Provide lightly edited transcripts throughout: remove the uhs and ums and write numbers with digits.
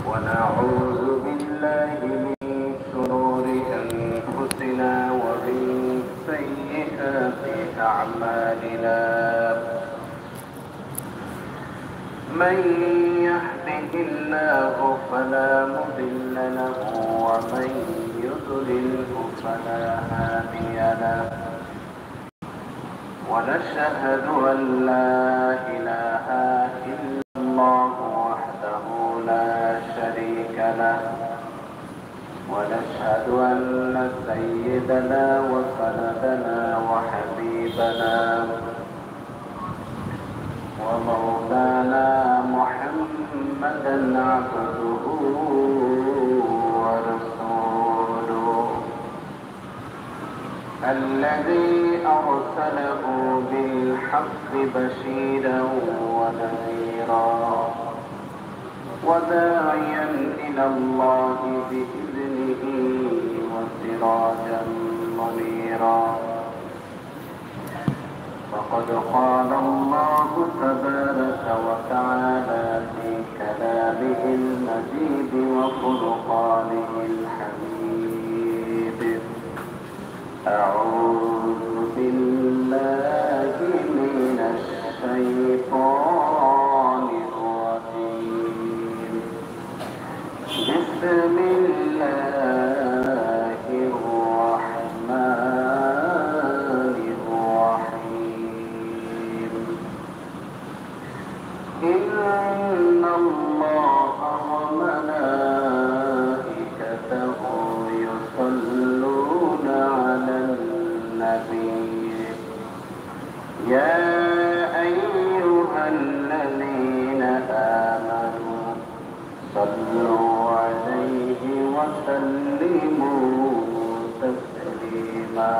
ونعوذ بالله من شرور أنفسنا ومن سيئات أعمالنا من يهده الله فلا مضل له ومن يضلله فلا هادي له ونشهد أن لا إله إلا الله وحده لا شريك له ونشهد أن سيدنا وسندنا وحبيبنا ومولانا محمدا عبده ورسوله الذي أرسله بالحق بشيرا ونذيرا وداعيا إلى الله بإذنه وسراجا منيرا فقد قال الله تبارك وتعالى في كلامه المجيد وفرقانه الحميد أعوذ بالله من الشيطان الرجيم بسم الله الرحمن الرحيم إن الله وملائكته يصلون على النبي يا أيها الذين آمنوا صلوا عليه وسلموا تسليما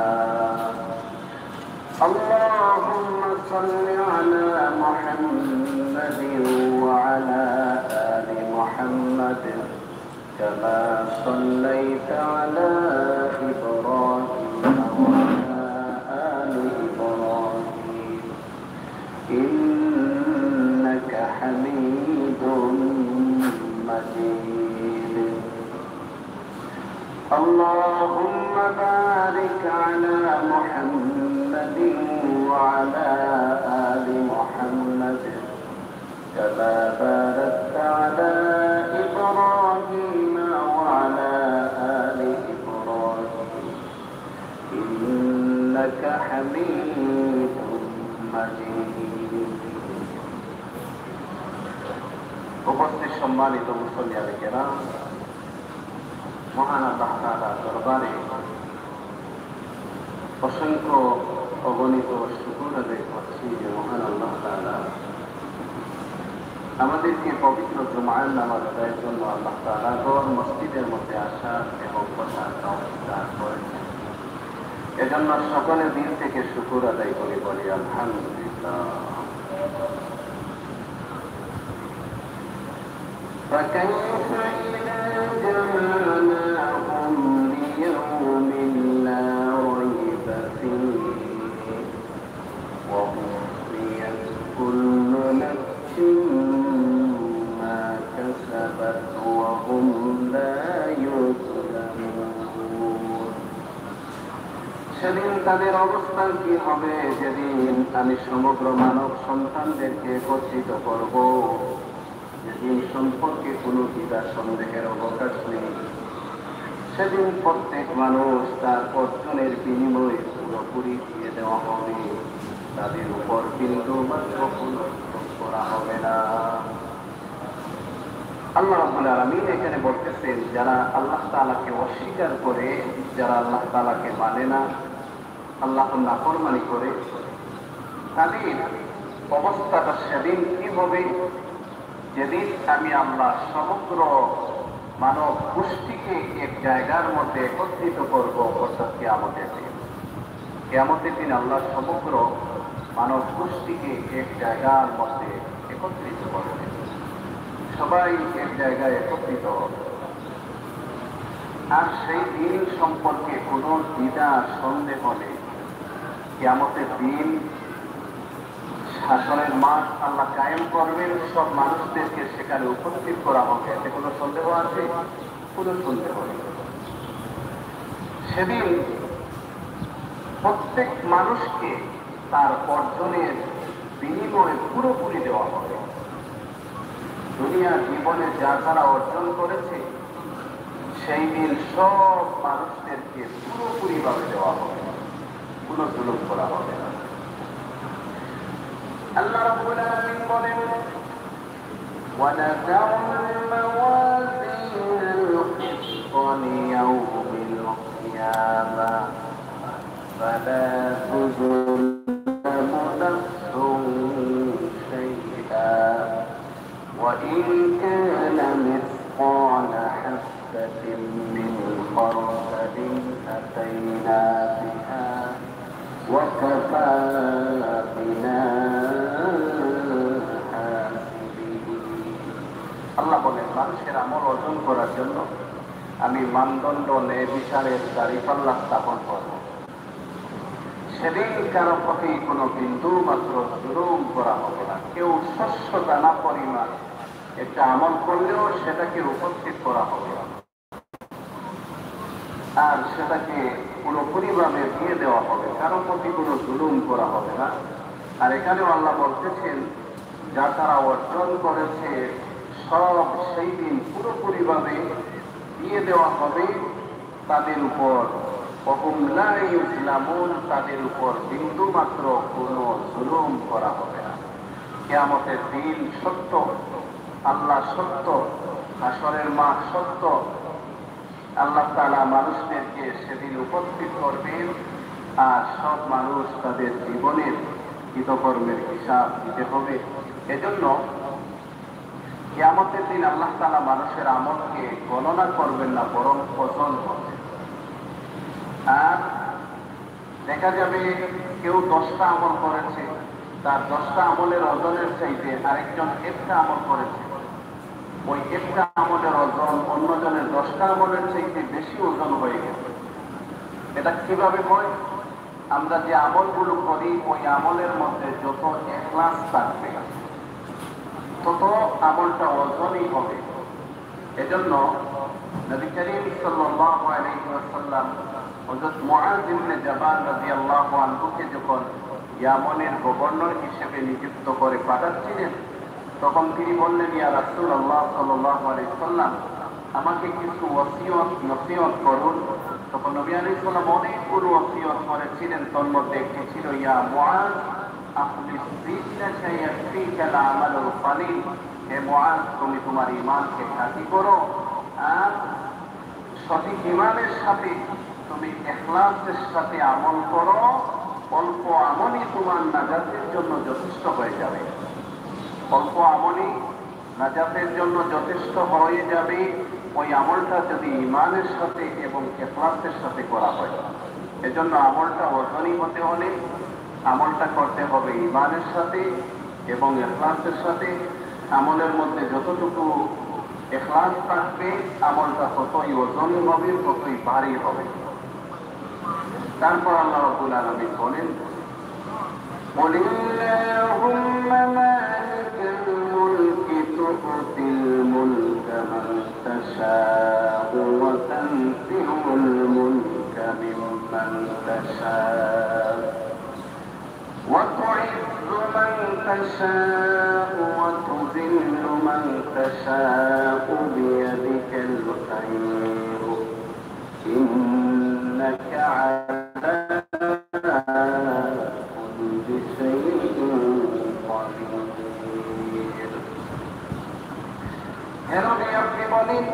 اللهم صل على محمد وعلى آل محمد كما صليت على إبراهيم وعلى آل إبراهيم إنك حميد مجيد اللهم بارك على محمد وعلى آل محمد كما باركت على إبراهيم وعلى آل إبراهيم إنك حميد مجيد উপস্থিত সম্মানিত মুসলিয়ানে কেরাম মহান আল্লাহ তাআলার দরবারে অসংখ্য অগণিত শুকর আদায় করছি যে মহান আল্লাহ তাআলা আমাদেরকে পবিত্র জুমার নামাজ আদায়ের জন্য আল্লাহ তাআলা ঘর মসজিদের মধ্যে আসা এবং বসার তৌফিক দান করেছেন। এজন্য সকলে দিল থেকে শুকর আদায় করে বলি আলহামদুলিল্লাহ। فكيف إذا جمعناهم ليوم لا ريب فيه ووفيت كل نفس ما كسبت وهم لا يظلمون সেদিন তাদের অবস্থান কি হবে যেদিন আমি সমগ্র মানব সন্তানদেরকে একত্রিত করব, যেদিন সম্পর্কে কোনো দ্বিধা সন্দেহের অবকাশ নেই। সেদিন প্রত্যেক মানুষ তার অর্জনের বিনিময়ে পুরোপুরি দিয়ে দেওয়া হবে, তাদের উপর বিন্দু মাত্র কোনো করা হবে না। আল্লাহ রাব্বুল আলামিন এখানে বলতেছেন যারা আল্লাহ তাআলাকে অস্বীকার করে, যারা আল্লাহ তাআলাকে মানে না, আল্লাহর নাফরমানি করে, তাদের অবস্থাটা সেদিন কি হবে যেদিন আমি আল্লাহ সমগ্র মানব গোষ্ঠীকে এক জায়গার মধ্যে একত্রিত করব, অর্থাৎ কিয়ামতের দিন। কিয়ামতের দিন আল্লাহ সমগ্র মানব গোষ্ঠীকে এক জায়গার মধ্যে একত্রিত করবে, সবাই এক জায়গায় একত্রিত হবে। আর সেই দিন সম্পর্কে কোনো দ্বিধা সন্দেহ নেই। কিয়ামতের দিন হাসরের মাঠ আল্লাহ কায়েম করবেন, সব মানুষদেরকে সেখানে উপস্থিত করা হবে। এতে কোনো সন্দেহ আছে? কোনো সন্দেহ নেই। সেদিন প্রত্যেক মানুষকে তার অর্জনের বিনিময়ে পুরোপুরি দেওয়া হবে। দুনিয়া জীবনে যা তারা অর্জন করেছে সেই দিন সব মানুষদেরকে পুরোপুরি ভাবে দেওয়া হবে, কোনো জুলুম করা হবে না। আল্লাহ রাব্বুল আলামিন বলেন, وَنَزَعْنَا الْمَوَازِينَ الْقِسْطَ لِيَوْمِ الْقِيَامَةِ فَلَا تُظْلَمُ نَفْسٌ شَيْئًا وَإِنْ كَانَ مِثْقَالَ حَبَّةٍ مِّنْ خَرْدَلٍ أَتَيْنَا بِهَا وَكَفَى بِنَا حَاسِبِينَ। আল্লাহ বলেন, মানুষের আমল অর্জন করার জন্য আমি মানদণ্ড ন্যায় বিচারের দাঁড়িপাল্লা স্থাপন করব। সেদিন কারো প্রতি কোনো বিন্দু মাত্র জুলুম করা হবে না। কেউ শস্য দানা পরিমাণ একটা আমল করলেও সেটাকে উপস্থিত করা হবে আর সেটাকে পুরোপুরিভাবে দিয়ে দেওয়া হবে, কারো প্রতি কোনো জুলুম করা হবে না। আর এখানেও আল্লাহ বলতেছেন, যা তারা অর্জন করেছে সব সেই দিন পুরোপুরিভাবে দিয়ে দেওয়া হবে তাদের উপর। তাদের উপর বিন্দু মাত্র কোনো জুলুম করা হবে না। কিয়ামতের দিন সত্য, আল্লাহ সত্য, হাসরের মাঠ সত্য। আল্লাহ তাআলা মানুষদেরকে সেদিন উপস্থিত করবেন আর সব মানুষ তাদের জীবনের কৃতকর্মের হিসাব দিতে হবে। এজন্য কিয়ামতের দিন আল্লাহ তাআলা মানুষের আমলকে গণনা করবেন না, বরং ওজন করবেন। আর দেখা যাবে কেউ 10টা আমল করেছে, তার 10টা আমলের ওজনের চাইতে আরেকজন একটা আমল করেছে, ওই একটা আমলের ওজন অন্যজনের 10টা আমলের চাইতে বেশি ওজন হয়ে গেছে। এটা কিভাবে হয়? আমরা যে আমলগুলো করি ওই আমলের মধ্যে যত ইখলাস থাকবে তত আমলটা ওজনই হবে। এজন্য নবী করিম সাল্লাল্লাহু আলাইহি ওয়াসাল্লাম হযরত মুআয ইবনে জাবাল রাদিয়াল্লাহু আনহুকে যখন ইয়ামানের গভর্নর হিসেবে নিযুক্ত করে পাঠাচ্ছিলেন, তখন তিনি বললেন, ইয়া রাসূলুল্লাহ সাল্লাল্লাহু আলাইহি ওয়াসাল্লাম, আমাকে কিছু ওসিয়ত নসিহত করুন। তখন নবী আলাইহিস সালাম অনেকগুলো ওসিয়ত করেছিলেন, তার মধ্যে একটি ছিল, ইয়া মুআয আখলিস দীনাকা ইয়াকফিকাল আমালুল কলিল। হে মুআয, তুমি তোমার ঈমানকে খাঁটি করো আর সঠিক ঈমানের সাথে তুমি ইখলাসের সাথে আমল করো। অল্প আমলই তোমার নাজাতের জন্য যথেষ্ট হয়ে যাবে। অল্প আমলই নাজাতের জন্য যথেষ্ট হয়ে যাবে ওই আমলটা যদি ঈমানের সাথে এবং ইখলাসের সাথে করা হয়। এজন্য আমলটা ওজনই হতে হলে আমলটা করতে হবে ঈমানের সাথে এবং ইখলাসের সাথে। আমলের মধ্যে যতটুকু ইখলাস থাকবে আমলটা ততই ওজনই হবে, ততই ভারী হবে। তারপর আল্লাহ রাব্বুল আলামিন বলেন, قُلِ اللَّهُمَّ مَالِكَ الْمُلْكِ تُؤْتِي الْمُلْكَ مَن تَشَاءُ وَتَنزِعُ الْمُلْكَ مِمَّن تَشَاءُ وَتُعِزُّ مَن تَشَاءُ وَتُذِلُّ مَن تَشَاءُ بِيَدِكَ الْخَيْرُ إِنَّكَ عَلَى كُلِّ شَيْءٍ قَدِيرٌ। হে নবী, আপনি বলেন,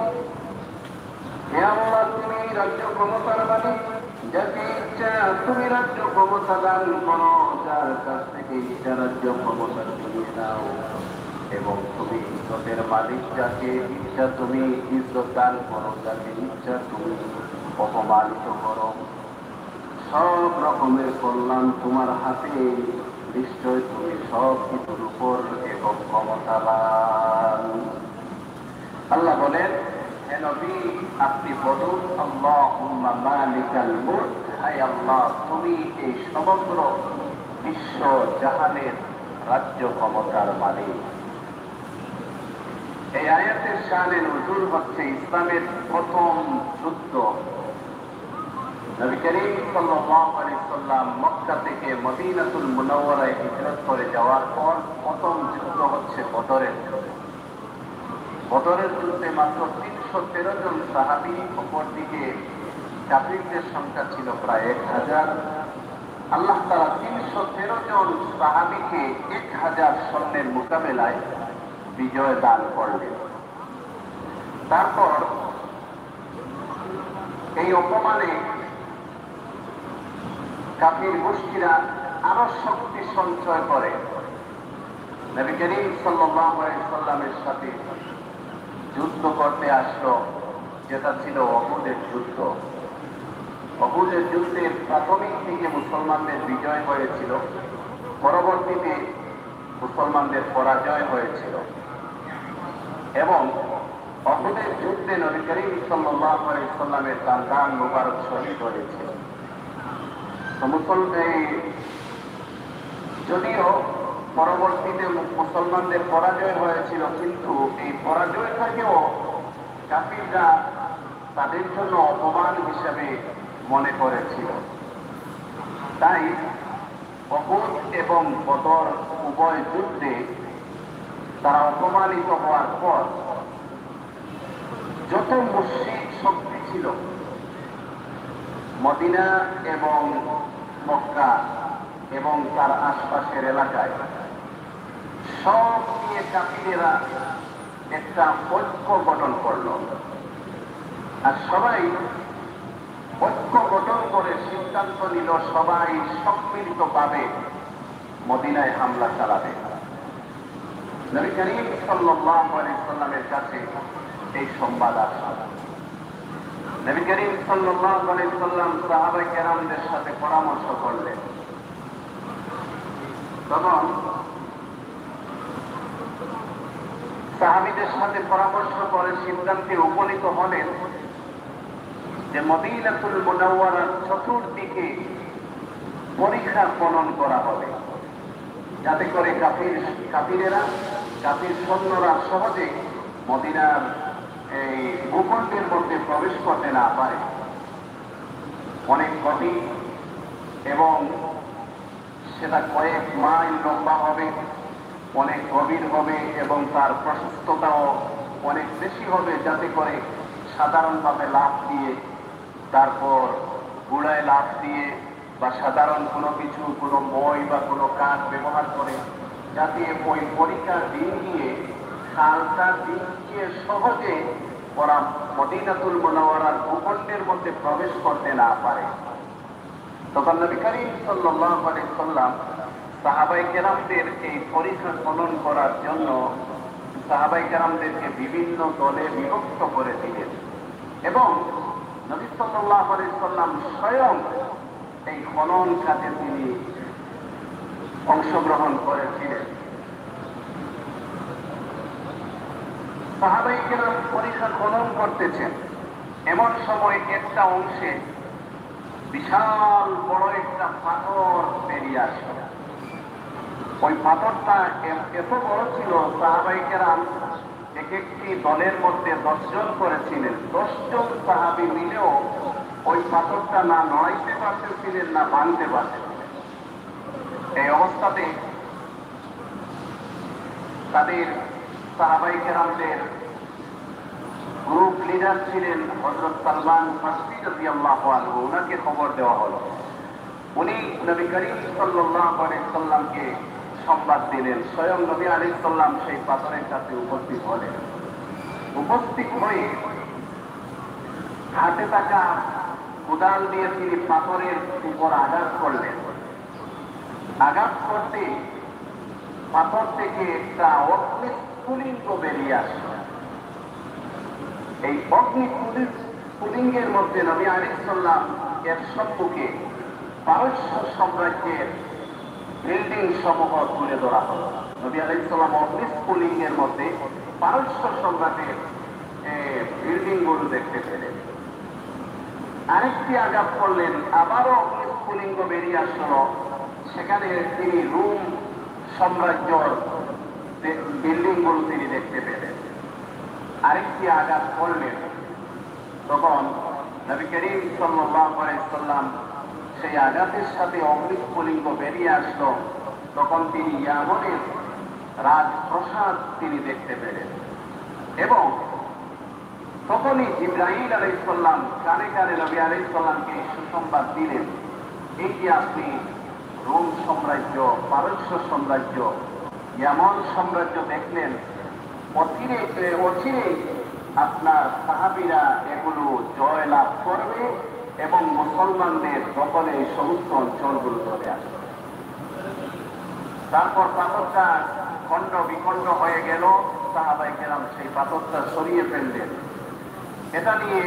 হে আল্লাহ, তুমি রাজ্য ক্ষমতার মালিক, যাকে ইচ্ছা তুমি রাজ্য ক্ষমতা দান করো, যার কাছ থেকে ইচ্ছা রাজ্য ক্ষমতা নিয়ে নাও, এবং তুমি ইজ্জতের মালিক, যাকে ইচ্ছা তুমি ইজ্জত দান করো, যাকে ইচ্ছা তুমি অপমানিত করো। সব রকমের কল্যাণ তোমার হাতে, নিশ্চয় তুমি সব কিছুর উপর এবং ক্ষমতাবান। আল্লাহ বলেন, হে নবী, আপনি বলুন, আল্লাহুম্মা মালিকাল মুলক, হে আল্লাহ, তুমি এই সমগ্র বিশ্ব জাহানের রাজ্য ক্ষমতার মালিক। এই আয়াতের শানে নজুল হচ্ছে ইসলামের প্রথম যুদ্ধ। নবী করিম সাল্লাল্লাহু আলাইহি সাল্লাম মক্কা থেকে মদিনাতুল মুনাওয়ারায় হিজরত করে যাওয়ার পর প্রথম যুদ্ধ হচ্ছে বদরের যুদ্ধ। বদরের যুদ্ধে মাত্র 313 জন সাহাবী, অপরদিকে কাফিরদের সংখ্যা ছিল প্রায় 1000। আল্লাহ তাআলা 313 জন সাহাবীকে 1000 সৈন্যের মোকাবেলায় বিজয় দান করলেন। তারপর এই অপমানে কাফির গোষ্ঠীরা আরো শক্তি সঞ্চয় করে নবী করিম সাল্লাল্লাহু আলাইহি সাল্লামের সাথে যুদ্ধ করতে আসলো, যেটা ছিল উহুদের যুদ্ধ। উহুদের যুদ্ধের প্রাথমিক দিকে মুসলমানদের বিজয় হয়েছিল, পরবর্তীতে মুসলমানদের পরাজয় হয়েছিল এবং উহুদের যুদ্ধে নবী করিম সাল্লাল্লাহু আলাইহি সাল্লামের দান মুবারক শহীদ হয়েছিল। যদিও পরবর্তীতে মুসলমানদের পরাজয় হয়েছিল, কিন্তু এই পরাজয়টাকেও কাফিররা তাদের জন্য অপমান হিসেবে মনে করেছিল। তাই উহুদ এবং বদর উভয় যুদ্ধে তারা অপমানিত হওয়ার পর যত মুশরিক শক্তি ছিল মদিনা এবং মক্কা এবং তার আশপাশের এলাকায়, সব নিয়ে কাফিরেরা একটা ঐক্য গঠন করল। আর সবাই ঐক্য গঠন করে সিদ্ধান্ত নিল সবাই সম্মিলিতভাবে মদিনায় হামলা চালাবে। নবী করিম সাল্লাল্লাহু আলাইহি সাল্লামের কাছে এই সংবাদ আসল। নবী করিম সাল্লাল্লাহু আলাইহি সাল্লাম সাহাবায়ে কেরামদের সাথে পরামর্শ করলেন। তখন সাহাবীদের সাথে পরামর্শ করে সিদ্ধান্তে উপনীত হলেন যে মদিনাতুল মুনাওয়ারার চতুর্দিকে পরিখা খনন করা হবে, যাতে করে কাফিরেরা সৈন্যরা সহজে মদিনার এই ভূখণ্ডের মধ্যে প্রবেশ করতে না পারে। অনেক কঠিন এবং সেটা কয়েক মাইল লম্বা হবে, অনেক গভীর হবে এবং তার প্রশস্ততাও অনেক বেশি হবে, যাতে করে সাধারণভাবে লাফ দিয়ে, তারপর গুড়ায় লাফ দিয়ে বা সাধারণ কোনো কিছু, কোনো মই বা কোনো কাঠ ব্যবহার করে যাতে ওই পরীক্ষার দিন গিয়ে খালটা দিন গিয়ে সহজে ওরা মদিনাতুল মুনাওয়ারার ভূখণ্ডের মধ্যে প্রবেশ করতে না পারে। তখন নবী করিম সাল্লাল্লাহু আলাইহি সাল্লাম সাহাবায়ে কেরামদের এই পরীক্ষা খনন করার জন্য সাহাবায়ে কেরামদেরকে বিভিন্ন দলে বিভক্ত করে দিলেন এবং নবী সাল্লাল্লাহু আলাইহি সাল্লাম স্বয়ং এই খনন কাজে তিনি অংশগ্রহণ করেছিলেন। সাহাবায়ে কেরাম পরীক্ষা খনন করতেছেন, এমন সময় একটা অংশে বিশাল বড় একটা পাথর বেরিয়ে আসে। ওই পাথরটা এত বড় ছিল, সাহাবায়ে কেরাম এক একটি দলের মধ্যে 10 জন করেছিলেন। 10 জন সাহাবী মিলেও ওই পাথরটা না নড়াইতে পারতেছিলেন, না ভাঙতে পারতেছিলেন। এই অবস্থাতে তাদের সাহাবায়ে কেরামদের গ্রুপ লিডার ছিলেন হযরত সালমান ফারসি রাদিয়াল্লাহু আনহু, ওনাকে খবর দেওয়া হলো। উনি নবী করিম সাল্লাল্লাহু আলাইহি সাল্লামকে সংবাদ দিলেন। স্বয়ং নবী আলাইহিস সালাম সেই পাথরের কাছে উপস্থিত হলেন। উপস্থিত হয়ে হাতে থাকা কোদাল দিয়ে তিনি পাথরের উপর আঘাত করলেন। আঘাত করতে পাথর থেকে একটা অগ্নিস্ফুলিঙ্গ বেরিয়ে আসলো। এই অগ্নিস্ফুলিঙ্গের মধ্যে নবী আলাইহিস সালাম এর সম্মুখে পারস্য সাম্রাজ্যের বিল্ডিং সমূহ তুলে ধরা হলো। নবী আলাইহিস সালাম অগ্নিস্ফুলিঙ্গের মধ্যে পারস্য সম্রাটের বিল্ডিং গুলো দেখতে পেলেন। আরেকটি আঘাত করলেন, আবারও অগ্নিস্ফুলিঙ্গ বেরিয়ে আসলো। সেখানে তিনি রুম সাম্রাজ্যর বিল্ডিংগুলো তিনি দেখতে পেলেন। আরেকটি আঘাত করলেন, তখন নবী করিম সাল্লাল্লাহু আলাইহি ওয়াসাল্লাম সেই আঘাতের সাথে অমৃতপুলিঙ্গ বেরিয়ে আসলো। তখন তিনি ইয়ামনের রাজপ্রসাদ তিনি দেখতে পেলেন এবং তখনই জিবরাইল আলাইহিস সালাম কানে কানে নবী আলাইহিস সালামকে সুসংবাদ দিলেন, এই যে আপনি রোম সাম্রাজ্য, পারস্য সাম্রাজ্য, ইয়ামন সাম্রাজ্য দেখলেন, অচিরে আপনার সাহাবীরা এগুলো জয় লাভ করবে এবং মুসলমানদের দখলে এই সমস্ত অঞ্চলগুলো চলে আসবে। তারপর পাথরটা খণ্ড বিখণ্ড হয়ে গেল, সাহাবায়ে কেরাম সেই পাথরটা সরিয়ে ফেললেন। এটা নিয়ে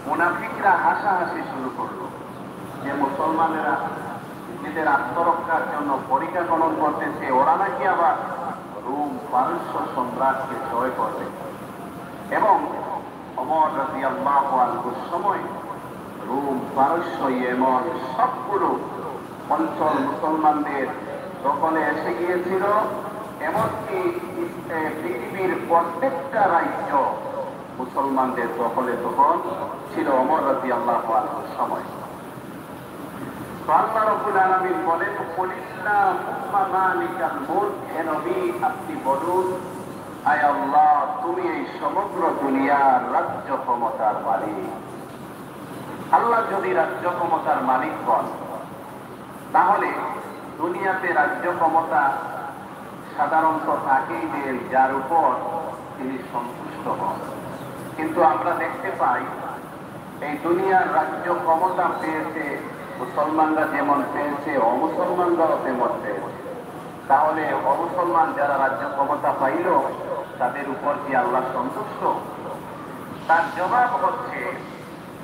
মুনাফিকরা হাসাহাসি শুরু করলো যে মুসলমানেরা নিজেদের আত্মরক্ষার জন্য পরিকল্পনা করতেছে, ওরা নাকি আবার রোম পারস্য সম্রাটকে জয় করবে। এবং ওমর রাদিয়াল্লাহু আনহুর সময় রোম, পারস্য, ইয়েমন সবগুলো অঞ্চল মুসলমানদের দখলে এসে গিয়েছিল। এমনকি পৃথিবীর প্রত্যেকটা রাজ্য মুসলমানদের দখলে তখন ছিল ওমর রাদিয়াল্লাহু আনহুর সময়। আল্লাহ রাব্বুল আলামিন বলেন, কুলিল্লাহুম্মা মালিকাল মুলক, হে নবী আপনি বলুন, আয় আল্লাহ তুমি এই সমগ্র দুনিয়ার রাজ্য ক্ষমতার মালিক। আল্লাহ যদি রাজ্য ক্ষমতার মালিক হন, তাহলে দুনিয়াতে রাজ্য ক্ষমতা সাধারণত তাকেই দেন যার উপর তিনি সন্তুষ্ট হন। কিন্তু আমরা দেখতে পাই এই দুনিয়ার রাজ্য ক্ষমতা পেয়েছে মুসলমানরা যেমন পেয়েছে, অমুসলমানরাও তেমন পেয়েছে। তাহলে অমুসলমান যারা রাজ্য ক্ষমতা পাইল, তাদের উপর কি আল্লাহ সন্তুষ্ট? তার জবাব হচ্ছে,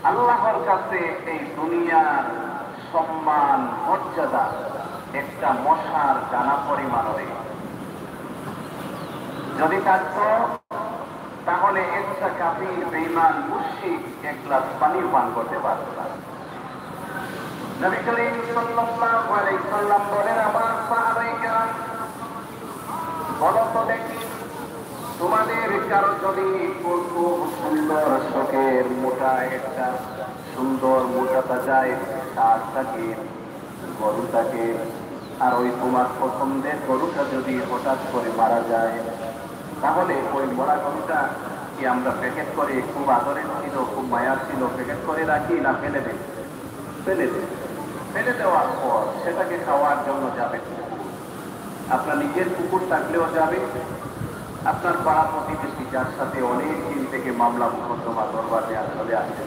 আল্লাহর কাছে এই দুনিয়ার সম্মান মর্যাদা একটা মশার দানা পরিমাণ হয়ে, যদি থাকত তাহলে একটা কাফির, বেঈমান, মুশরিক এক গ্লাস পানি পান করতে পারত না। নবী করিম সাল্লাল্লাহু আলাইহি ওয়াসাল্লাম বলেন, আমার সাহাবায়ে কেরাম বলো তো দেখি, তোমাদের কারো যদি খুব সুন্দর শোকের মোটা একটা সুন্দর মোটা তাজায় সার থাকে, গরু থাকে, আর ওই তোমার পছন্দের গরুটা যদি হঠাৎ করে মারা যায়, তাহলে ওই মরা গরুটা কি আমরা প্যাকেট করে, খুব আদরের ছিল, খুব মায়ার ছিল, প্যাকেট করে রাখি না ফেলে দেই? ফেলে দেই। ফেলে দেওয়ার পর সেটাকে খাওয়ার জন্য যাবে কুকুর। আপনার নিজের কুকুর থাকলেও যাবে, আপনার পাড়া প্রতিবেশী যার সাথে অনেক দিন থেকে মামলা মোকদ্দমা দরবারে চলে আসছে,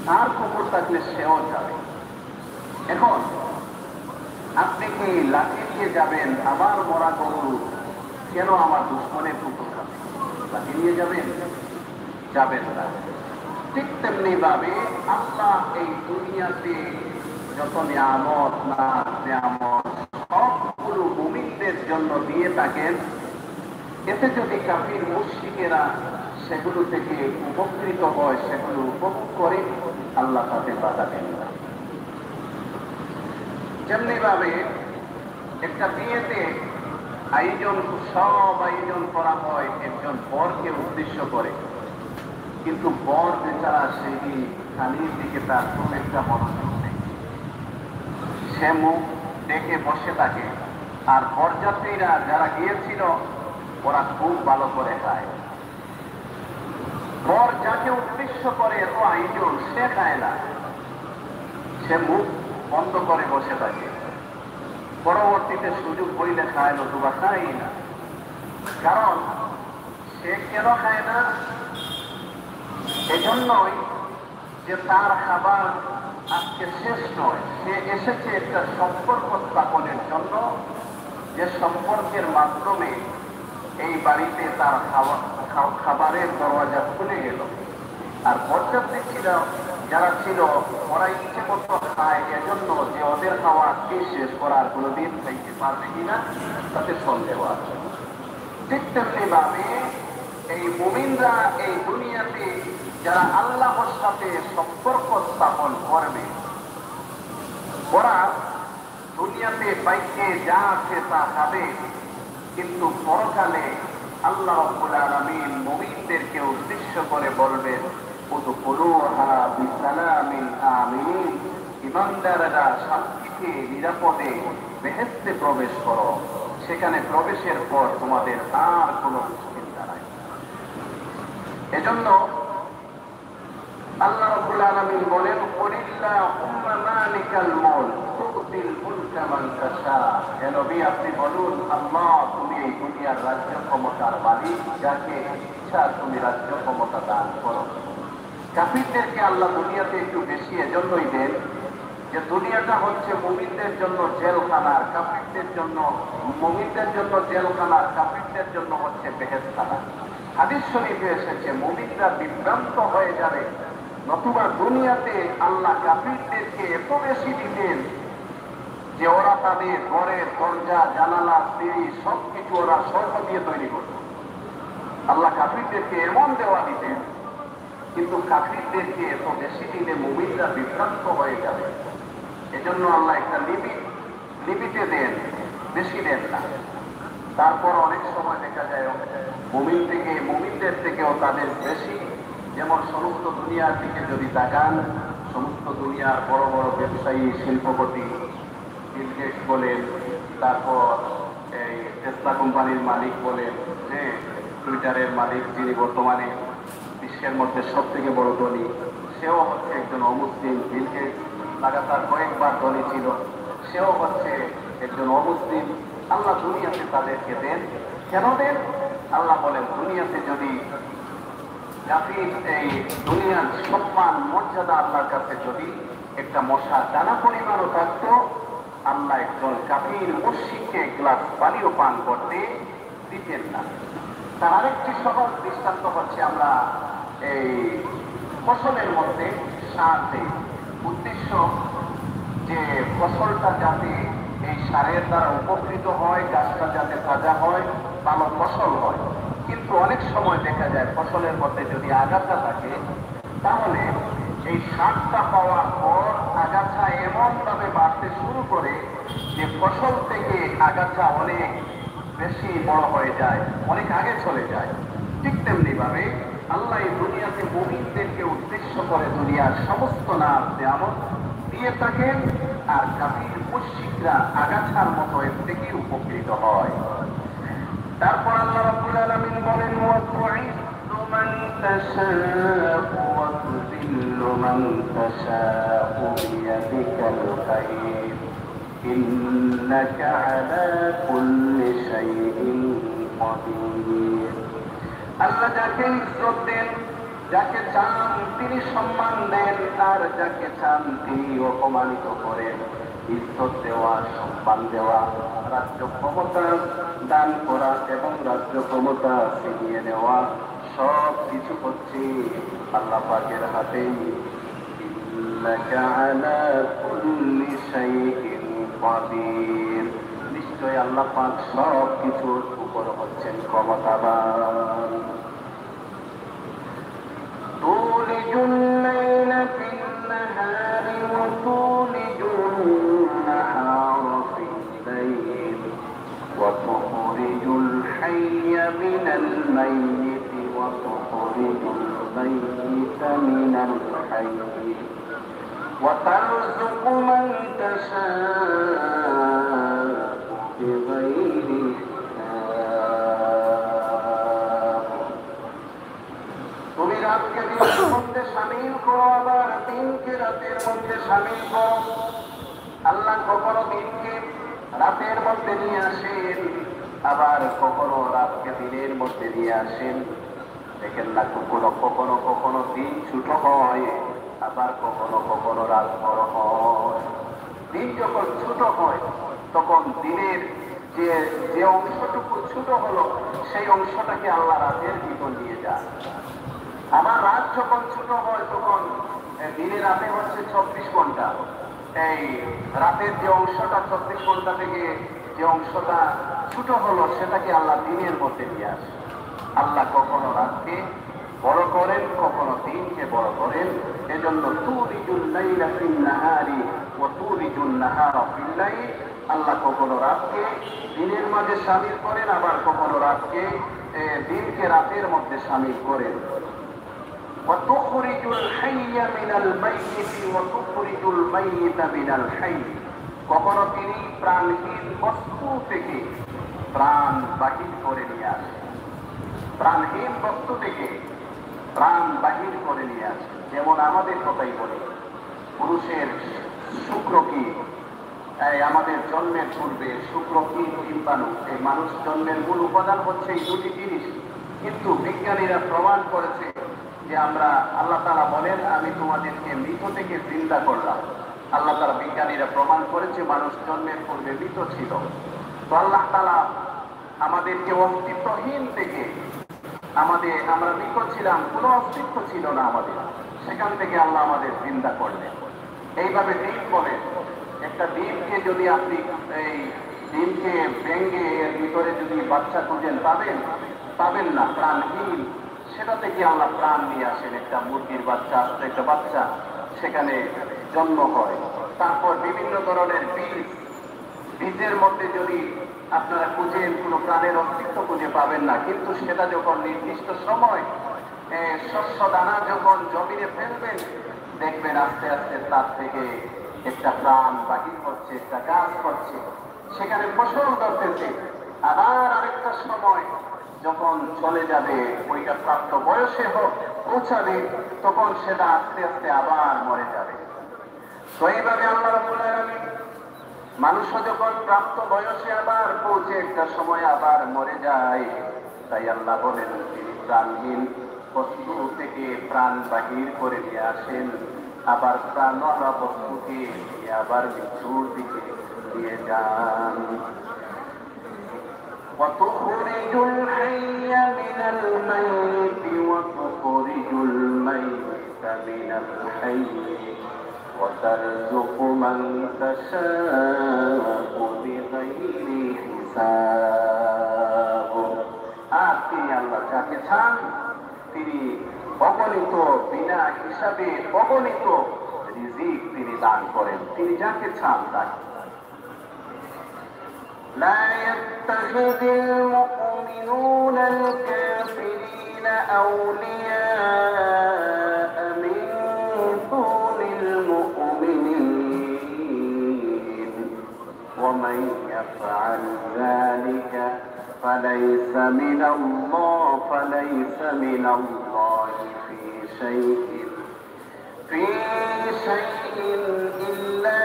তার কুকুর থাকলে সেও যাবে। এখন আপনি কি লাঠি নিয়ে যাবেন, আবার মরা গরু কেন আমার দুশ্মনের কুকুর খাবে? লাঠি নিয়ে যাবেন? যাবেন না। ঠিক তেমনি ভাবে আল্লাহ এই দুনিয়াতে যত নিয়ামত না নিয়ামত সবগুলো মুমিনদের জন্য দিয়ে থাকেন, এতে যদি কাফির মুশরিকেরা সেগুলো থেকে উপকৃত হয়, সেগুলো উপভোগ করে, আল্লাহ তাতে বাধা দেন না। যেমনি ভাবে একটা বিয়েতে সব আয়োজন করা হয় একজন বরকে উদ্দেশ্য করে, কিন্তু বর বেচারা সেই খালির দিকে তার খুব একটা মনোযোগ নেই, সে মুখ দেখে বসে থাকে। আর বরযাত্রীরা যারা গিয়েছিল ওরা খুব ভালো করে খায়। বর যাকে উদ্দেশ্য করে এত আয়োজন, সে খায় না, সে মুখ বন্ধ করে বসে থাকে। পরবর্তীতে সুযোগ হইলে খায়, নতুবা খায় না। কারণ সে কেন খায় না? এজন্যই যে তার খাবার আজকে শেষ নয়, সে এসেছে একটা সম্পর্ক স্থাপনের জন্য, যে সম্পর্কের মাধ্যমে এই বাড়িতে তার খাবারের দরওয়াজা খুলে গেল। আর বরযাত্রী ছিল যারা ছিল, ওরা ইচ্ছে মতো খায়, এজন্য যে ওদের খাওয়া শেষ করার কোনোদিন খাইতে পারবে কিনা তাতে সন্দেহ আছে। ঠিক তেমনি ভাবে এই মুমিনরা এই দুনিয়াতে যারা আল্লাহর সাথে সম্পর্ক স্থাপন করবে, ওরা দুনিয়াতে বাইকে যা আছে তা খাবে, কিন্তু পরকালে আল্লাহ রাব্বুল আলামিন মুমিনদেরকে উদ্দেশ্য করে বলবেন, উদখুলুহা বিসালামিন আমিন, ইমানদাররা শান্তিতে নিরাপদে বেহেশতে প্রবেশ করো, সেখানে প্রবেশের পর তোমাদের আর কোনো চিন্তা নাই। এজন্য আল্লাহ রাব্বুল আলামিন বলেন, কুলিল্লাহুম্মা মালিকাল মুলক তুতিল মুলকা মান তাশা। হে নবী, আপনি বলুন, আল্লাহ তুমি এই দুনিয়ার রাজ্য ক্ষমতার মালিক, যাকে ইচ্ছা তুমি রাজ্য ক্ষমতা দান করো। কাফিরদেরকে আল্লাহ দুনিয়াতে একটু বেশি এজন্যই দেন যে দুনিয়াটা হচ্ছে মুমিনদের জন্য জেলখানা, কাফিরদের জন্য, মুমিনদের জন্য জেলখানা, কাফিরদের জন্য হচ্ছে বেহেশতখানা। হাদিস শরীফে এসেছে, মুমিনরা বিভ্রান্ত হয়ে যাবে, নতুবা দুনিয়াতে আল্লাহ কাফিরদেরকে এত বেশি দিতেন যে ওরা তাদের ঘরের দরজা, জানালা, সিঁড়ি সবকিছু ওরা স্বর্ণ দিয়ে তৈরি করত। আল্লাহ কাফিরদেরকে এমন দেওয়া দিতেন, কিন্তু কাফিরদেরকে এত বেশি দিলে মুমিনরা বিভ্রান্ত হয়ে যাবে। এজন্য আল্লাহ একটা লিমিটে দেন, বেশি দেন না। তারপর অনেক সময় দেখা যায় মুমিনদের থেকেও তাদের বেশি। যেমন সমস্ত দুনিয়ার দিকে যদি তাকান, সমস্ত দুনিয়ার বড় বড় ব্যবসায়ী, শিল্পপতি, বিল গেটস বলেন, তারপর এই টেসলা কোম্পানির মালিক বলেন, যে টুইটারের মালিক, যিনি বর্তমানে বিশ্বের মধ্যে সব থেকে বড় ধনী, সেও হচ্ছে একজন অমুসলিম। বিল গেটস লাগাতার কয়েকবার ধনী ছিল, সেও হচ্ছে একজন অমুসলিম। আল্লাহ দুনিয়াতে তাদেরকে দেন। কেন দেন? আল্লাহ বলেন, দুনিয়াতে যদি কাফির এই দুনিয়ার সম্মান মর্যাদা আল্লাহর কাছে যদি একটা মশা দানা পরিমাণও থাকতো, আল্লাহ একজন কাফির মুশরিককে এক গ্লাস পানিও পান করতে দিতেন না। তার আরেকটি সহজ দৃষ্টান্ত হচ্ছে, আমরা এই ফসলের মধ্যে সার দেই, উদ্দেশ্য যে ফসলটা যাতে এই সারের দ্বারা উপকৃত হয়, গাছটা যাতে তাজা হয়, ভালো ফসল হয়। কিন্তু অনেক সময় দেখা যায় ফসলের মধ্যে যদি আগাছা থাকে, তাহলে এই সারটা পাওয়ার পর আগাছা এমন ভাবে বাড়তে শুরু করে যে ফসল থেকে আগাছা অনেক বেশি বড় হয়ে যায়, অনেক আগে চলে যায়। ঠিক তেমনি ভাবে আল্লাহ এই দুনিয়াতে মুমিনদেরকে উদ্দেশ্য করে দুনিয়ার সমস্ত নিয়ামত দিয়ে থাকেন, আর কাফির মুশরিকরা আগাছার মতো এর থেকে উপকৃত হয়। তারপর আল্লাহ রাব্বুল আলামিন বলেন, ওয়াতুইজ্জু মান তাশাউ ওয়া তুযিল্লু মান তাশাউ বিয়াদিকাল খায়র ইন্নাকা আলা কুল্লি শাইইন কাদির। আল্লাহ যাকে ইজ্জত দেন, যাকে চান তিনি সম্মান দেন, আর যাকে চান তিনি অপমানিত করেন। ইজ্জত দেওয়া, সম্মান দেওয়া, রাজ্য ক্ষমতা দান করা এবং রাজ্য ক্ষমতা ছিনিয়ে নেওয়া সব কিছু হচ্ছে আল্লাহ পাকের হাতেই। ইন্নাকা আলা কুল্লি শাইইন কাদির। নিশ্চয় আল্লাহ পাক সব কিছুর উপর হচ্ছেন ক্ষমতাবান। তুলিজুল লাইলা ফিন নাহারি ওয়া তুলিজুন নাহারা ফিল লাইল ওয়া তুখরিজুল হাইয়া মিনাল মাইয়িতি ওয়া তুখরিজুল মাইয়িতা মিনাল হাইয়্যি ওয়া তারযুকু মান তাশাউ বিগাইরি হিসাব। তুমি রাতকে দিনের মধ্যে শামিল করো, আবার দিনকে রাতের মধ্যে শামিল করো। আল্লাহ কখনো দিনকে রাতের মধ্যে নিয়ে আসেন, আবার কখনো রাতকে দিনের মধ্যে নিয়ে আসেন। দেখেন না, কখনো কখনো কখনো দিন ছোট হয়, আবার কখনো কখনো রাত বড় হয়। দিন যখন ছোট হয় তখন দিনের যে যে অংশটুকু ছোট হলো সেই অংশটাকে আল্লাহ রাতের ভিতর নিয়ে যায়। আমার রাত যখন ছোট হয় তখন দিনে রাতে হচ্ছে 24 ঘন্টা। এই রাতের যে অংশটা 24 ঘন্টা থেকে যে অংশটা ছোট হলো সেটাকে আল্লাহ দিনের মধ্যে নিয়ে আসে। আল্লাহ কখনো রাতকে বড় করেন, কখনো দিনকে বড় করেন। এজন্য তুলিজুল লাইলা ফিন নাহারি ওয়াতুলিজুন নাহারা ফিল লাইল, আল্লাহ কখনো রাতকে দিনের মাঝে শামিল করেন, আবার কখনো রাতকে দিনকে রাতের মধ্যে শামিল করেন। ওয়াতুখরিজুল হাইয়া মিনাল মাইয়িতি ওয়াতুখরিজুল মাইয়িতা মিনাল হাইয়্য, কখনো তিনি প্রাণহীন বস্তু থেকে প্রাণ বাহির করে নিয়ে আসেন, প্রাণহীন বস্তু থেকে প্রাণ বাহির করে নিয়ে আসেন। যেমন আমাদের কথাই বলি, পুরুষের শুক্র কি, আমাদের জন্মের পূর্বে শুক্র কি ডিম্বাণু, এই মানুষ জন্মের মূল উপাদান হচ্ছে এই দুটি জিনিস। কিন্তু বিজ্ঞানীরা প্রমাণ করেছে যে আমরা, আল্লাহ তাআলা বলেন আমি তোমাদেরকে মৃত থেকে জিন্দা করলাম। আল্লাহ তাআলা, বিজ্ঞানীরা প্রমাণ করেছে মানুষ জন্মের পূর্বে মৃত ছিল। তো আল্লাহ তাআলা আমাদেরকে অস্তিত্বহীন থেকে, আমরা মৃত ছিলাম, কোনো অস্তিত্ব ছিল না আমাদের, সেখান থেকে আল্লাহ আমাদের জিন্দা করলেন। এইভাবে ডিম বলেন, একটা ডিমকে যদি আপনি এই ডিমকে ভেঙে এর ভিতরে যদি বাচ্চা খুঁজেন পাবেন না, প্রাণহীন, সেটা থেকে আল্লাহ প্রাণ নিয়ে আসেন। একটা মুরগির বাচ্চা, একটা বাচ্চা সেখানে জন্ম হয়। তারপর বিভিন্ন ধরনের বীজের মধ্যে যদি আপনারা খুঁজেন, কোনো প্রাণের অস্তিত্ব খুঁজে পাবেন না। কিন্তু সেটা যখন নির্দিষ্ট সময় শস্য দানা যখন জমিনে ফেলবেন, দেখবেন আস্তে আস্তে তার থেকে একটা প্রাণ বাহির হচ্ছে, একটা গাছ হচ্ছে, সেখানে ফসল ধরতেছে। আবার আরেকটা সময় যখন চলে যাবে, ওইটা প্রাপ্ত বয়সে পৌঁছাবে, তখন সেটা আস্তে আস্তে আবার মরে যাবে। তো এইভাবে আল্লাহ রাব্বুল আলামিন, মানুষও যখন প্রাপ্ত বয়সে আবার পৌঁছে একটা সময় আবার মরে যায়, তাই আল্লাহ বলেন তিনি প্রাণহীন বস্তু থেকে প্রাণ বাহির করে নিয়ে আসেন, আবার প্রাণওয়ালা বস্তুকে আবার মৃত্যুর দিকে নিয়ে যান। وتخرج الحي من الميت وتخرج الميت من الحي وترزق من تشاء بغير حساب। আর তিনি আল্লাহ যাকে চান তিনি অগণিত, বিনা হিসাবে অগণিত রিজিক তিনি দান করেন, তিনি যাকে চান তাকে। لا يتخذ المؤمنون الكافرين أولياء من دون المؤمنين ومن يفعل ذلك فليس من الله في شيء إلا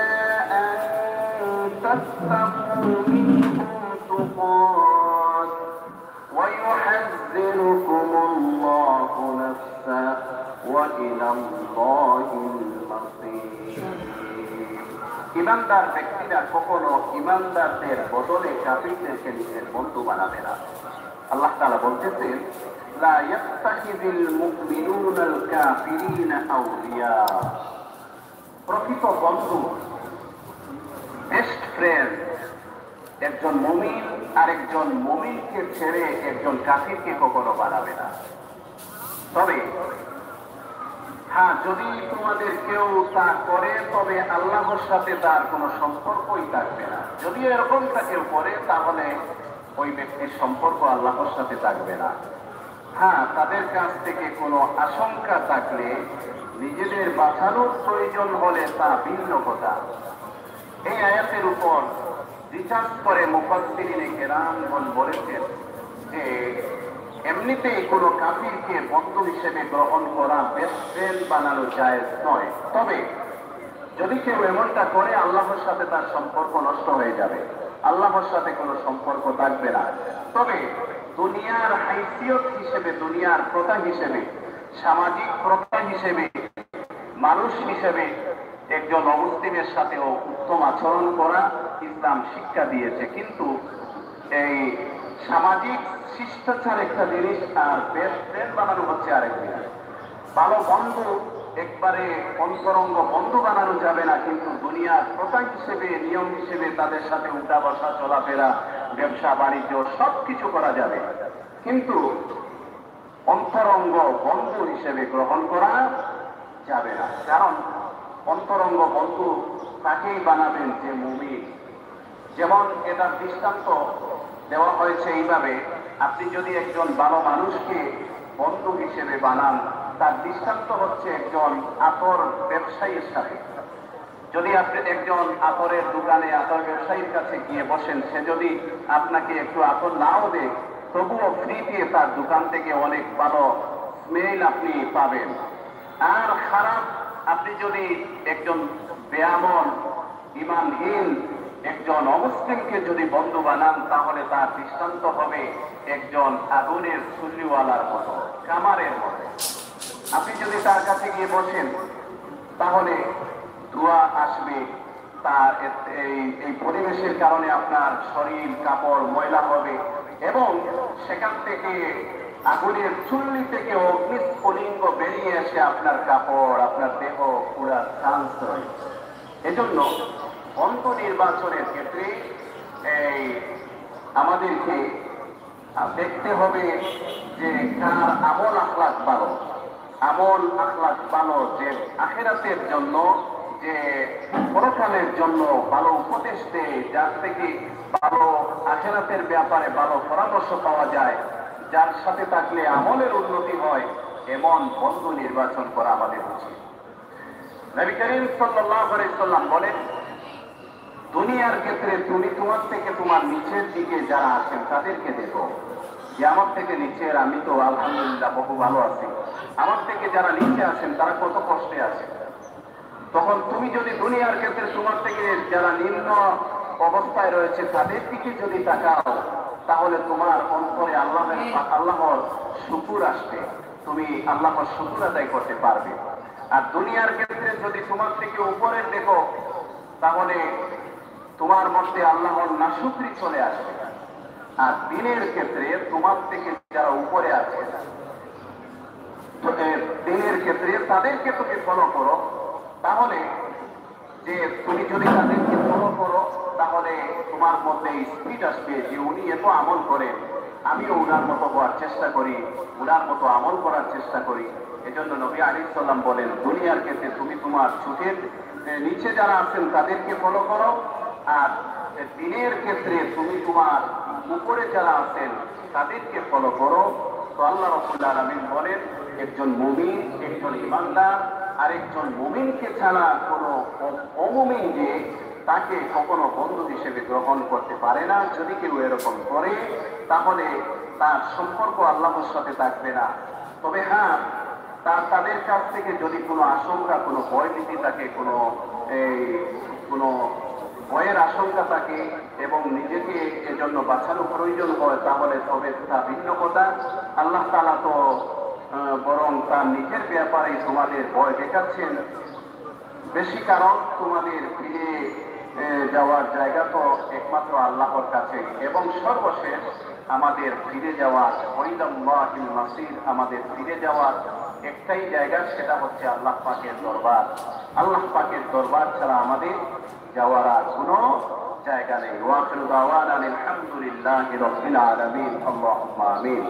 أن تتقوا منهم تقات ويحذركم الله نفسه وإلى الله المصير। ইমানদার ব্যক্তিরা কখনো ইমানদারদের বদলে কাফিরদেরকে নিজের বন্ধু বানাবে না। আল্লাহ তাআলা বলতেছেন, লা ইয়াত্তাখিযুল মুমিনুনাল কাফিরিনা আউলিয়া, প্রকৃত বন্ধু, বেস্ট ফ্রেন্ড, একজন মুমিন আরেকজন মুমিনকে ছেড়ে একজন কাফিরকে কখনো বানাবে না। তবে হ্যাঁ, যদি তোমাদের কেউ তা করে, তবে আল্লাহর সাথে তার কোনো সম্পর্কই থাকবে না। যদি এরকমটা কেউ করে, তাহলে ওই ব্যক্তির সম্পর্ক আল্লাহর সাথে থাকবে না। হ্যাঁ, তাদের কাছ থেকে কোনো আশঙ্কা থাকলে, নিজেদের বাঁচানোর প্রয়োজন হলে তা ভিন্ন কথা। এই আয়াতের উপর রিসার্চ করে মুফাসসিরিনে কেরামগণ বলেছেন যে এমনিতেই কোনো কাফিরকে বন্ধু হিসেবে গ্রহণ করা, বেস্ট ফ্রেন্ড বানানো জায়েজ নয়। তবে যদি কেউ এমনটা করে, আল্লাহর সাথে তার সম্পর্ক নষ্ট হয়ে যাবে, আল্লাহর সাথে কোনো সম্পর্ক থাকবে না। তবে দুনিয়ার হাইসিয়ত হিসেবে, দুনিয়ার প্রথা হিসেবে, সামাজিক প্রথা হিসেবে, মানুষ হিসেবে একজন অমুসলিমের সাথেও উত্তম আচরণ করা ইসলাম শিক্ষা দিয়েছে। কিন্তু এই সামাজিক শিষ্টাচার একটা জিনিস, আর বেস্ট ফ্রেন্ড বানানো হচ্ছে আরেক জিনিস। ভালো বন্ধু একবারে অন্তরঙ্গ বন্ধু বানানো যাবে না, কিন্তু দুনিয়ার প্রথা হিসেবে, নিয়ম হিসেবে তাদের সাথে উঠা বসা, চলাফেরা, ব্যবসা বাণিজ্য সবকিছু করা যাবে, কিন্তু অন্তরঙ্গ বন্ধু হিসেবে গ্রহণ করা যাবে না। কারণ অন্তরঙ্গ বন্ধু তাকেই বানাবেন যে মুমিন। যেমন এটার দৃষ্টান্ত দেওয়া হয়েছে এইভাবে, আপনি যদি একজন ভালো মানুষকে বন্ধু হিসেবে বানান, তার দৃষ্টান্ত হচ্ছে একজন আতর ব্যবসায়ীর সাথে। যদি আপনি একজন আতরের দোকানে আতর ব্যবসায়ীর কাছে গিয়ে বসেন, সে যদি আপনাকে একটু আতর নাও দেয়, তবুও ফ্রিতে তার দোকান থেকে অনেক ভালো স্মেল আপনি পাবেন। আর খারাপ, আপনি যদি একজন বেয়ামন, ইমানহীন একজন অমুসলিমকে যদি বন্ধু বানান, তাহলে তার দৃষ্টান্ত হবে একজন আগুনের চুল্লিওয়ালার মতো, কামারের মতো। আপনি যদি তার কাছে গিয়ে বসেন, তাহলে ধোঁয়া আসবে, তার এই পরিবেশের কারণে আপনার শরীর কাপড় ময়লা হবে, এবং সেখান থেকে আগুনের চুল্লি থেকে অগ্নিস্ফুলিঙ্গ বেরিয়ে এসে আপনার কাপড়, আপনার দেহ পুরার চান্স রয়েছে। এজন্য বন্ধু নির্বাচনের ক্ষেত্রে আমাদেরকে দেখতে হবে যে কার আমল আখলাক ভালো, আমল আখলাক ভালো, যে আখিরাতের জন্য, যে পরকালের জন্য ভালো উপদেশ দেয়, যার থেকে ভালো আখিরাতের ব্যাপারে ভালো পরামর্শ পাওয়া যায়, যার সাথে থাকলে আমলের উন্নতি হয়, এমন বন্ধু নির্বাচন করা আমাদের উচিত। নবী করিম সাল্লাল্লাহু আলাইহি সাল্লাম বলেন, দুনিয়ার ক্ষেত্রে তুমি তোমার থেকে তোমার নিচের দিকে যারা আছেন তাদেরকে দেখো, যে আমার থেকে নিচের, আমি তো আলহামদুলিল্লাহ বহু ভালো আছি, আমার থেকে যারা নিচে আছেন তারা কত কষ্টে আছে। তখন তুমি যদি দুনিয়ার ক্ষেত্রে তোমার থেকে যারা নিম্ন অবস্থায় রয়েছে তাদের দিকে যদি তাকাও, তাহলে তোমার অন্তরে আল্লাহর শুকর আসবে, তুমি আল্লাহর শুকর আদায় করতে পারবে। আর দুনিয়ার ক্ষেত্রে যদি তোমার থেকে উপরের দেখো, তাহলে তোমার মধ্যে আল্লাহর নাশুকরি চলে আসবে। আর দিনের ক্ষেত্রে তোমার থেকে যারা উপরে আছে, দিনের ক্ষেত্রে তাদেরকে তুমি ফলো করো, তাহলে যে তুমি যদি তাদেরকে ফলো করো, তাহলে তোমার মধ্যে স্পিড আসবে যে উনি এত আমল করেন, আমিও উনার মতো হওয়ার চেষ্টা করি, উনার মতো আমল করার চেষ্টা করি। এজন্য নবী আলাইহিস সালাম বলেন, দুনিয়ার ক্ষেত্রে তুমি তোমার ছুটের নিচে যারা আছেন তাদেরকে ফলো করো, আর দিনের ক্ষেত্রে তুমি তোমার উপরে যারা আছেন তাদেরকে ফলো করো। তো আল্লাহ রাব্বুল আলামিন বলেন, একজন মুমিন, একজন ইমানদার আরেকজন মুমিনকে ছাড়া কোনো অমুমিন যে তাকে কখনো বন্ধু হিসেবে গ্রহণ করতে পারে না। যদি কেউ এরকম করে, তাহলে তার সম্পর্ক আল্লাহর সাথে থাকবে না। তবে হ্যাঁ, তাদের কাছ থেকে যদি কোনো আশঙ্কা, কোনো ভয় ভীতি থাকে, কোনো ভয়ের আশঙ্কা থাকে এবং নিজেকে এজন্য বাঁচানো প্রয়োজন হয়, তাহলে তবে তা ভিন্ন কথা। আল্লাহ তাআলা তো বরং তার নিজের ব্যাপারে তোমাদের ভয় দেখাচ্ছেন বেশি, কারণ তোমাদের ফিরে যাওয়ার জায়গা তো একমাত্র আল্লাহর কাছে, এবং সর্বশেষ আমাদের ফিরে যাওয়ার ওয়াইলাল্লাহিল মাসির, আমাদের ফিরে যাওয়ার একটাই জায়গা, সেটা হচ্ছে আল্লাহ পাকের দরবার। আল্লাহ পাকের দরবার ছাড়া আমাদের যাওয়ার আর কোনো জায়গা নেই। ওয়া আখিরু দাওয়ানা আলহামদুলিল্লাহি রাব্বিল আলামিন। আল্লাহুম্মা আমিন।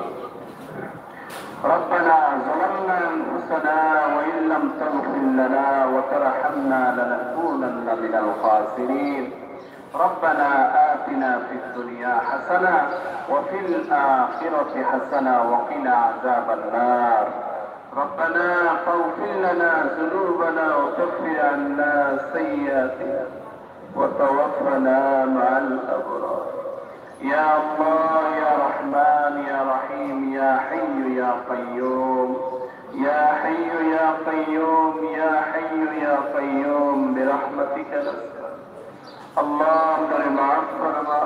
ربنا ظلمنا أنفسنا وإن لم تغفر لنا وترحمنا لنكونن من الخاسرين. ربنا آتنا في الدنيا حسنة وفي الآخرة حسنة وقنا عذاب النار. ربنا فاغفر لنا ذنوبنا وكفر عنا سيئاتنا وتوفنا مع الأبرار. يا الله يا رحمن يا رحيم يا حي يا قيوم يا حي يا قيوم يا حي يا قيوم برحمتك نسأل. اللهم معاف فرما,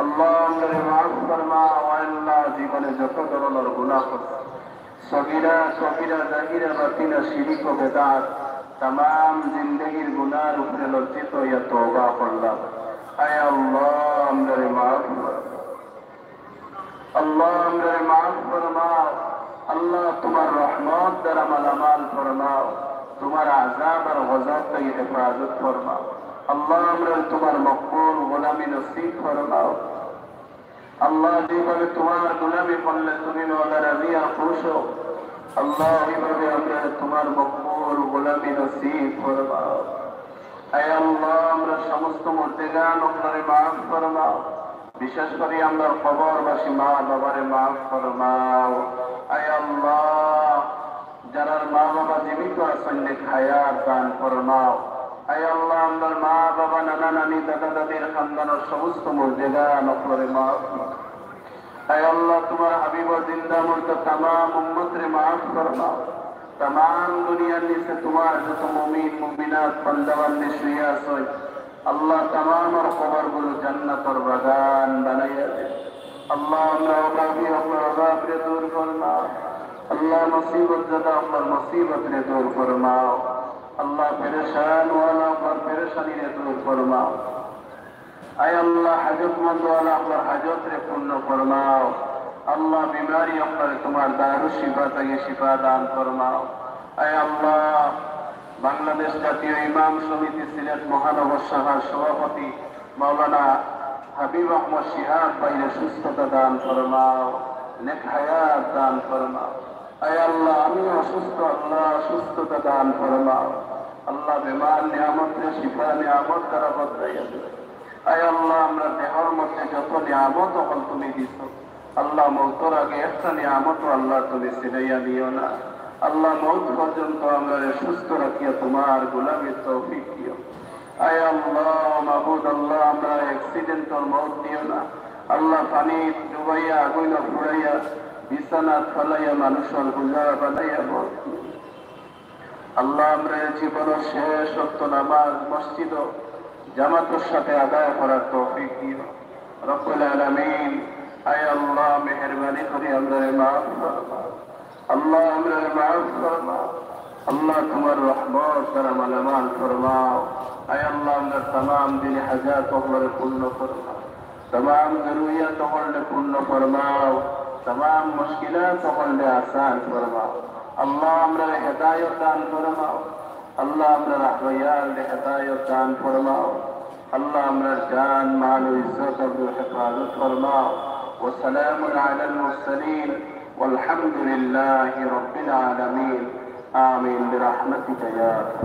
اللهم معاف فرما. আল্লাহ জীবনে যত ধরনের গুনাহ করছি, সগীরা কবিরা জাহিরা বাতিনা শিরক ও বেদাত, तमाम जिंदगीर गुनार উপরে লজ্জিত হইয়া তওবা করলাম। আয় আল্লাহ আমাদের মাফ করো, আল্লাহ আমাদের মাফ ফরমাও। আল্লাহ তোমার রহমত দ্বারা মালামাল ফরমাও, তোমার আযাব আর গজব থেকে হেফাজত ফরমাও। আল্লাহ আমরা তোমার মকবুল গোলামি নসিব ফরমাও। আল্লাহ যেভাবে তোমার গোলামি করলে তুমি মওলা রাজি আর খুশ হও, আল্লাহ এইভাবে আমরা তোমার মকবুল কবুল গোলামি নসিব ফরমাও। আয় আল্লাহ, আমরা সমস্ত মুর্দেগান আপনারে মাফ ফরমাও। বিশেষ করে আমরা কবরবাসী মা বাবারে মাফ ফরমাও। আয় আল্লাহ, যারা মা বাবা জীবিত আছেন নেক হায়াত দান ফরমাও। আয় আল্লাহ, আমরা মা বাবা নানা নানি দাদা দাদির খানদানের সমস্ত মুর্দেগান আপনারে মাফ। আয় আল্লাহ, তোমার হাবিব জিন্দা মুর্দা तमाम উম্মত রে মাফ ফরমাও। तमाम দুনিয়ার নিচে তোমার যত মুমিন মুমিনাত বান্দা বান্দী শুয়ে আছে আল্লাহ, तमाम আর কবরগুলো জান্নাতের বাগান বানাইয়া দে। আল্লাহ, আমরা অভাবী আপনার অভাবকে দূর ফরমাও। আল্লাহ, মুসিবত জাদা আপনার মুসিবতকে দূর ফরমাও। আল্লাহ, পেরেশান ওয়ালা আপনার পেরেশানিকে দূর ফরমাও। আয় আল্লাহ, হাজতমন্দ ওয়ালা আপনার হাজতরে পূর্ণ ফরমাও। আল্লাহ, বিমারি আপনার তোমার দারু শিফা থেকে শিফা দান ফরমাও। আয় আল্লাহ, বাংলাদেশ জাতীয় ইমাম সমিতি সিলেট মহানগর শাখার সভাপতি মাওলানা হাবিব আহমদ শিহাব ভাইয়ের সুস্থতা দান ফরমাও, নেক হায়াত দান ফরমাও। আয় আল্লাহ, আমি অসুস্থ, আল্লাহ সুস্থতা দান ফরমাও। আল্লাহ, বেমার নিয়ামতের শিফা নিয়ামত দ্বারা বদলাইয়া দেবে। আয় আল্লাহ, আমরা দেহর মধ্যে যত নিয়ামত তখন তুমি দিছ আল্লাহ, মৌতর আগে একটা নিয়ামত আল্লাহ তুমি ছিনাইয়া দিও না। আল্লাহ, মৌত পর্যন্ত আমরা সুস্থ রাখিয়া তোমার গোলামীর তৌফিক দিও। আয় আল্লাহ, মাহবুদ আল্লাহ, আমরা অ্যাক্সিডেন্টাল মৌত দিও না। আল্লাহ, পানি ডুবাইয়া আগুন ফুরাইয়া বিছানা ফলাইয়া মানুষের গুজারা বানাইয়া মৌত দিও। আল্লাহ, আমরা জীবনের শেষ ওয়াক্ত নামাজ মসজিদ জামাতের সাথে আদায় করার তৌফিক দিও রব্বুল আলামিন। আয় আল্লাহ, মেহেরবানি করে আমরা মাফ ফরমাও। আল্লাহ, আমরা মাফ ফরমাও। আল্লাহ, তোমার রহমত দ্বারা মালামাল ফরমাও। আয় আল্লাহ, আমরা तमाम দিন হাজাত ওগুলো পূর্ণ ফরমাও। तमाम জরুরিয়াত ওগুলো পূর্ণ ফরমাও। तमाम মুশকিলাত ওগুলো আসান ফরমাও। আল্লাহ, আমরা হেদায়েত দান ফরমাও। আল্লাহ, আমরা রাহওয়াল হেদায়েত দান ফরমাও। আল্লাহ, আমরা জান মাল ও ইজ্জত ও হেফাজত ফরমাও। وسلام على المرسلين والحمد لله رب العالمين آمين برحمتك يا رب